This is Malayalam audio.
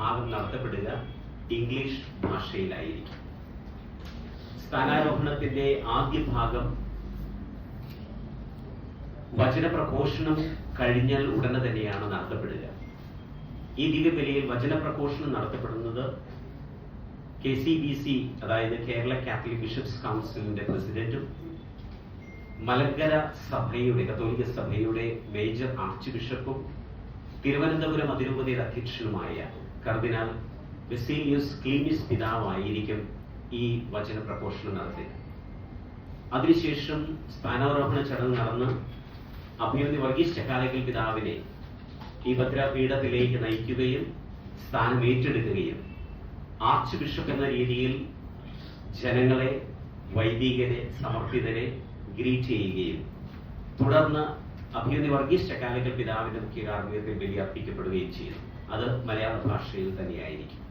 ഭാഗം നടത്തപ്പെടുക ഇംഗ്ലീഷ് ഭാഷയിലായിരിക്കും. സ്ഥാനാരോഹണത്തിന്റെ ആദ്യ ഭാഗം വചനപ്രഘോഷണം കഴിഞ്ഞാൽ ഉടനെ തന്നെയാണ് നടത്തപ്പെടുക. ഈ ദിവ്യബലിയിൽ വചനപ്രഘോഷണം നടത്തപ്പെടുന്നത് KCBC, അതായത് കേരള കാത്തലിക് ബിഷപ്സ് കൗൺസിലിന്റെ പ്രസിഡന്റും മലങ്കര സഭയുടെ കത്തോലിക്ക സഭയുടെ മേജർ ആർച്ച് ബിഷപ്പും തിരുവനന്തപുരം അതിരൂപതയുടെ അധ്യക്ഷനുമായ കർദിനാൾ ബസേലിയോസ് ക്ലീമിസ് പിതാവായിരിക്കും ഈ വചന പ്രഘോഷണം നടത്തുക. അതിനുശേഷം സ്ഥാനാരോഹണ ചടങ്ങ് നടന്ന് അഭിമന്യ വർഗീസ് ചക്കാലക്കൽ പിതാവിനെ ഈ ഭദ്രപീഠത്തിലേക്ക് നയിക്കുകയും സ്ഥാനം ഏറ്റെടുക്കുകയും ആർച്ച് ബിഷപ്പ് എന്ന രീതിയിൽ ജനങ്ങളെ, വൈദികരെ, സമർപ്പിതരെ ഗ്രീറ്റ് ചെയ്യുകയും തുടർന്ന് അഭിമന്യ വർഗീസ് ചക്കാലക്കൽ പിതാവിന്റെ മുഖ്യ കാർമ്മികത്തിൽ ബലി അർപ്പിക്കപ്പെടുകയും ചെയ്തു. അത് മലയാള ഭാഷയിൽ തന്നെയായിരിക്കും.